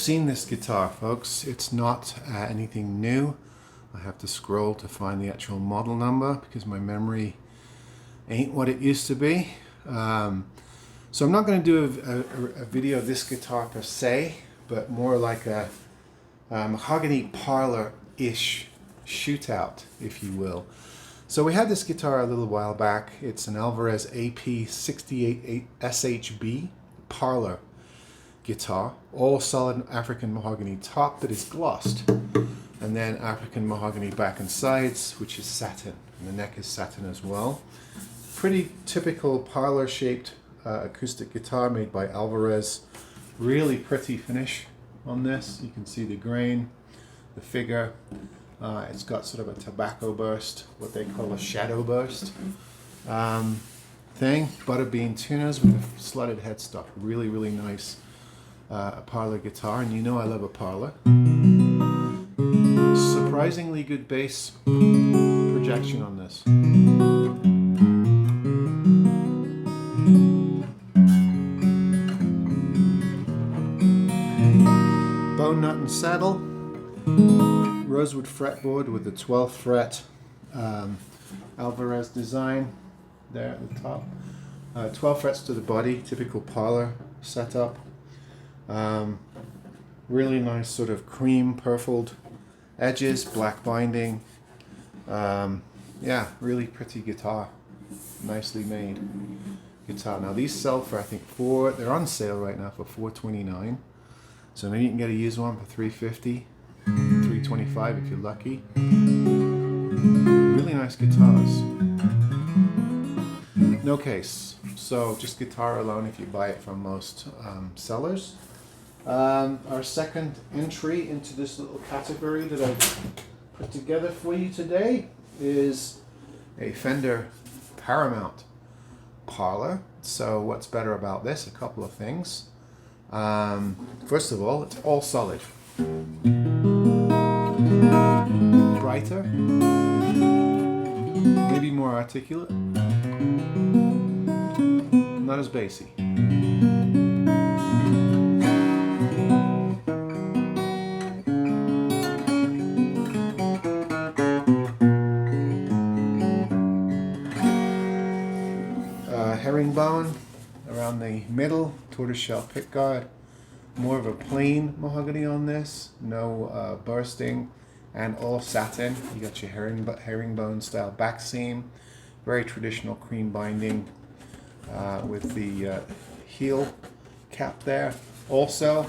seen this guitar, folks. It's not anything new. I have to scroll to find the actual model number because my memory ain't what it used to be. So I'm not going to do a video of this guitar per se, but more like a Mahogany Parlour-ish shootout, if you will. So we had this guitar a little while back. It's an Alvarez AP68 SHB Parlor guitar, all solid African mahogany top that is glossed, and then African mahogany back and sides, which is satin, and the neck is satin as well. Pretty typical parlor shaped acoustic guitar made by Alvarez. Really pretty finish on this. You can see the grain, the figure. It's got sort of a tobacco burst, what they call a shadow burst thing. Butterbean tuners with a slotted headstock. Really, really nice parlor guitar, and you know I love a parlor. Surprisingly good bass projection on this. Bone nut and saddle. Rosewood fretboard with the 12th fret Alvarez design there at the top. 12 frets to the body, typical parlor setup. Really nice sort of cream purfled edges, black binding. Yeah, really pretty guitar. Nicely made guitar. Now these sell for, I think, they're on sale right now for $429. So maybe you can get a used one for $350. $325 if you're lucky. Really nice guitars. No case, so just guitar alone if you buy it from most sellers. Our second entry into this little category that I've put together for you today is a Fender Paramount Parlor. So what's better about this? A couple of things. First of all, it's all solid. Brighter, maybe more articulate, not as bassy. Herringbone around the middle, tortoiseshell pickguard. More of a plain mahogany on this, no bursting, and all satin. You got your herringbone style back seam, very traditional cream binding with the heel cap there. Also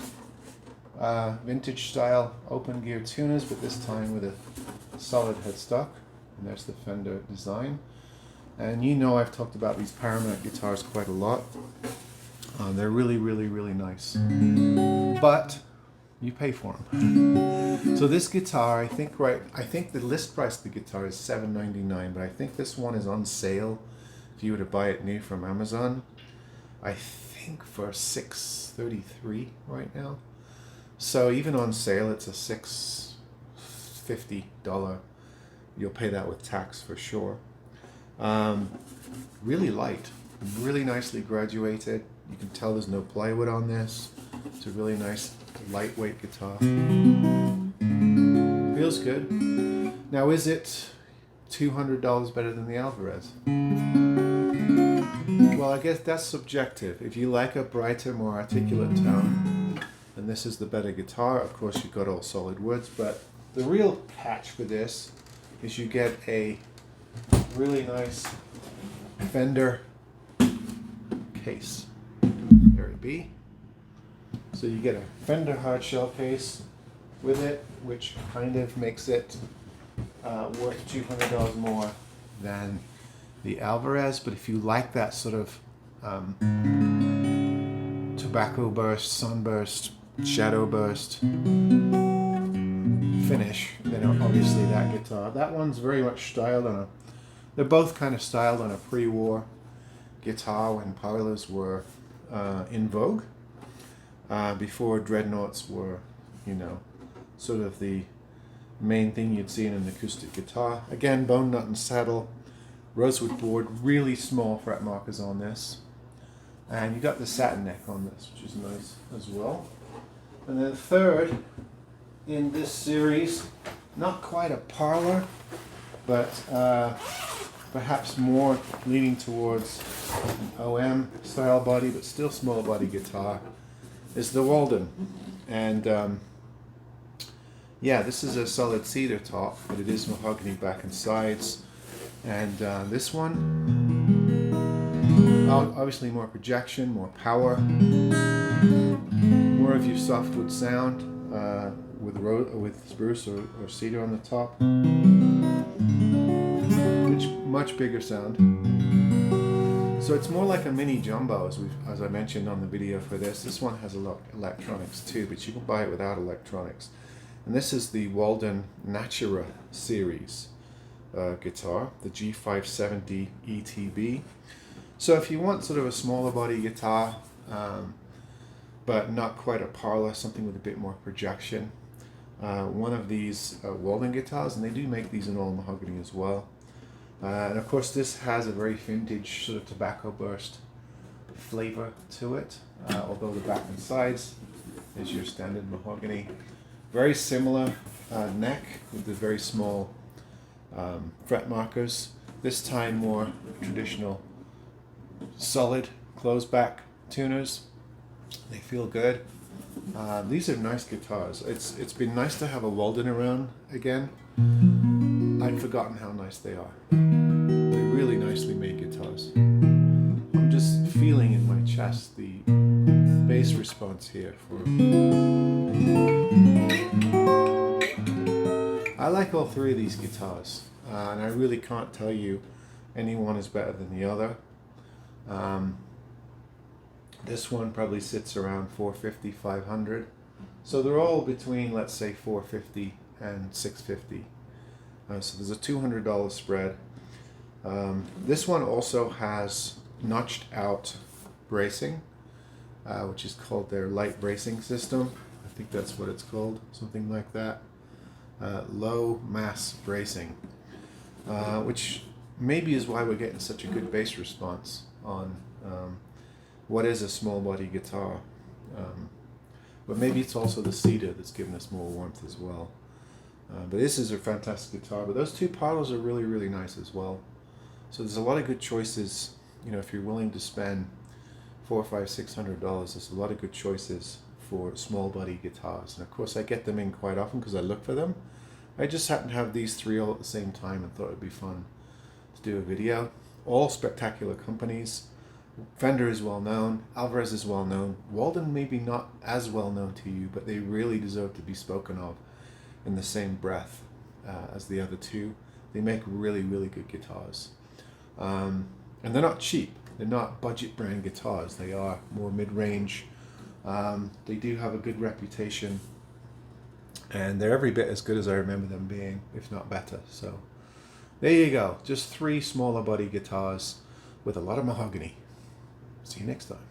vintage style open gear tuners, but this time with a solid headstock. And there's the Fender design. And you know I've talked about these Paramount guitars quite a lot. They're really, really, really nice. But you pay for them. So this guitar, I think the list price of the guitar is $799, but I think this one is on sale if you were to buy it new from Amazon. I think for $633 right now. So even on sale, it's a $650. You'll pay that with tax for sure. Really light, really nicely graduated. You can tell there's no plywood on this. It's a really nice lightweight guitar. Feels good. Now, is it $200 better than the Alvarez? Well, I guess that's subjective. If you like a brighter, more articulate tone, then this is the better guitar. Of course, you've got all solid woods, but the real catch for this is you get a really nice Fender case. There it be. So you get a Fender hard shell case with it, which kind of makes it worth $200 more than the Alvarez. But if you like that sort of tobacco burst, sunburst, shadow burst finish, then obviously that guitar. That one's very much styled on they're both kind of styled on a pre-war guitar when parlors were in vogue. Before dreadnoughts were, sort of the main thing you'd see in an acoustic guitar. Again, bone nut and saddle, rosewood board, really small fret markers on this. And you got the satin neck on this, which is nice as well. And then third in this series, not quite a Parlor, but perhaps more leaning towards an OM style body, but still small body guitar, is the Walden. And yeah, this is a solid cedar top, but it is mahogany back and sides. And this one, obviously more projection, more power, more of your softwood sound with spruce or cedar on the top. Much bigger sound. So it's more like a mini jumbo, as I mentioned on the video for this. This one has a lot of electronics too, but you can buy it without electronics. And this is the Walden Natura series guitar, the G570 ETB. So if you want sort of a smaller body guitar, but not quite a Parlor, something with a bit more projection, one of these Walden guitars, and they do make these in all mahogany as well. And of course this has a very vintage sort of tobacco burst flavor to it, although the back and sides is your standard mahogany. Very similar neck with the very small fret markers. This time more traditional solid closed back tuners. They feel good. These are nice guitars. It's been nice to have a Walden around again. I'd forgotten how nice they are. They're really nicely made guitars. I'm just feeling in my chest the bass response here. I like all three of these guitars, and I really can't tell you any one is better than the other. This one probably sits around $450, $500. So they're all between, let's say, $450 and $650. So there's a $200 spread. This one also has notched out bracing, which is called their light bracing system. I think that's what it's called, something like that. Low mass bracing, which maybe is why we're getting such a good bass response on what is a small body guitar. But maybe it's also the cedar that's giving us more warmth as well. But this is a fantastic guitar. But those two Parlors are really, really nice as well. So there's a lot of good choices. You know, if you're willing to spend $400, $500, $600, there's a lot of good choices for small body guitars. And of course I get them in quite often because I look for them. I just happen to have these three all at the same time and thought it'd be fun to do a video. All spectacular companies. Fender is well known, Alvarez is well known, Walden maybe not as well known to you, but they really deserve to be spoken of in the same breath as the other two. They make really, really good guitars. And they're not cheap. They're not budget brand guitars. They are more mid-range. They do have a good reputation, and they're every bit as good as I remember them being, if not better. So there you go. Just three smaller body guitars with a lot of mahogany. See you next time.